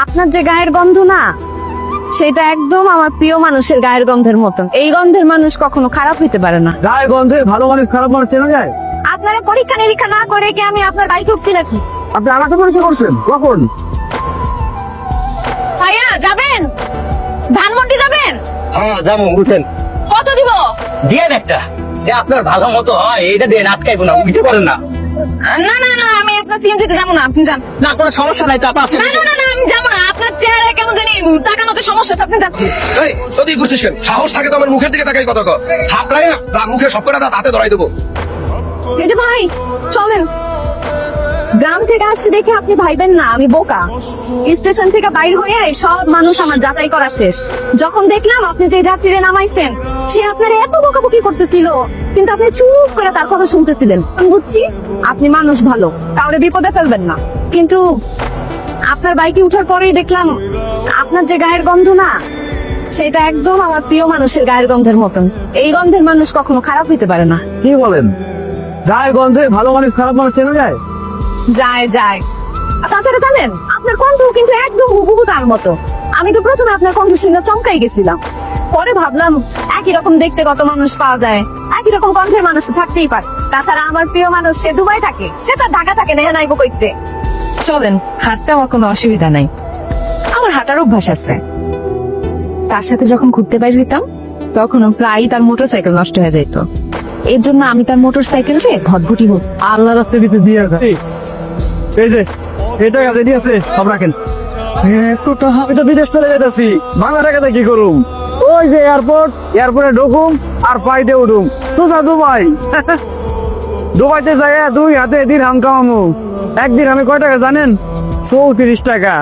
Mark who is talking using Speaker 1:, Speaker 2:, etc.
Speaker 1: আপনার যে গায়ের গন্ধ না, সেটা একদম আমার প্রিয় মানুষের গায়ের গন্ধের মতন। এই গন্ধের মানুষ কখনো খারাপ হইতে পারে না।
Speaker 2: গায়ের গন্ধে ভালো মানুষ খারাপ মানুষ চেনা যায়?
Speaker 1: আপনারা পরীক্ষা নিরীক্ষা না করে কি আমি আপনার বাইক উঠছি নাকি?
Speaker 2: আপনি আমাকে পরীক্ষা করছেন কখন?
Speaker 1: ভাইয়া যাবেন? ধানমন্ডি যাবেন?
Speaker 3: হ্যাঁ যাবো, উঠেন।
Speaker 1: কত দিব?
Speaker 3: দিয়ে একটা যে আপনার ভালো মতো হয় এটা দিয়ে আটকাইবো না, উঠতে পারেন না।
Speaker 1: না না না, আমি আপনার সিএনজিতে যাবো না, আপনি যান।
Speaker 3: না কোনো সমস্যা নাই তো, আপনি আসেন।
Speaker 1: না না না না, আমি যাবো না। আপনার চেহারা কেমন জানি তাকানোতে সমস্যা আছে, আপনি যান।
Speaker 4: এই তুই করছিস কেন? সাহস থাকে তো আমার মুখের দিকে তাকাই কথা কর। থাপড়াই না তার মুখে সব কটা দাঁত হাতে ধরাই দেবো।
Speaker 1: এই যে ভাই চলেন। গ্রাম থেকে আসছে দেখে আপনি ভাইবেন না আমি বোকা। স্টেশন থেকে বাইর হয়ে সব মানুষ আমার যাচাই করা শেষ। যখন দেখলাম আপনি যে যাত্রীরে নামাইছেন, সে আপনার এত বকাবকি করতেছিল, কিন্তু আপনি চুপ করে তার কথা শুনতেছিলেন। আমি বুঝছি আপনি মানুষ ভালো, কাউরে বিপদে ফেলবেন না। কিন্তু আপনার বাইকে উঠার পরেই দেখলাম আপনার যে গায়ের গন্ধ না, সেটা একদম আমার প্রিয় মানুষের গায়ের গন্ধের মতন। এই গন্ধের মানুষ কখনো খারাপ হইতে পারে না।
Speaker 2: কি বলেন? গায়ের গন্ধে ভালো মানুষ খারাপ মানুষ চেনা যায়?
Speaker 1: যায় যায়। তাছাড়া জানেন আপনার কণ্ঠ কিন্তু একদম হুবহু তার মতো। আমি তো প্রথমে আপনার কণ্ঠ শুনে চমকাই গেছিলাম, পরে ভাবলাম একই রকম দেখতে কত মানুষ পাওয়া যায়, একই রকম কণ্ঠের মানুষ তো থাকতেই পারে। তাছাড়া আমার প্রিয় মানুষ সে দুবাই থাকে, সে তার ঢাকা থাকে না, নাইবো কইতে। চলেন, হাঁটতে আমার কোনো অসুবিধা নাই, আমার হাঁটার অভ্যাস আছে। তার সাথে যখন ঘুরতে বাইর হইতাম তখন প্রায়ই তার মোটরসাইকেল নষ্ট হয়ে যেত। এর জন্য আমি তার মোটরসাইকেলকে ভটভটি হতো।
Speaker 2: আল্লাহ রাস্তায় দিতে দিয়ে এই যে এটা কাছে দিয়েছে সব রাখেন। আমি তো বিদেশ চলে যেতেছি, বাংলা টাকাতে কি করুম? ওই যে এয়ারপোর্ট, এয়ারপোর্টে ঢুকুম আর পাইতে উঠুম সোজা দুবাই। দুবাইতে যাই 2 হাতে দিরহাম কামামু। একদিন আমি কয় টাকা জানেন? 34 টাকা।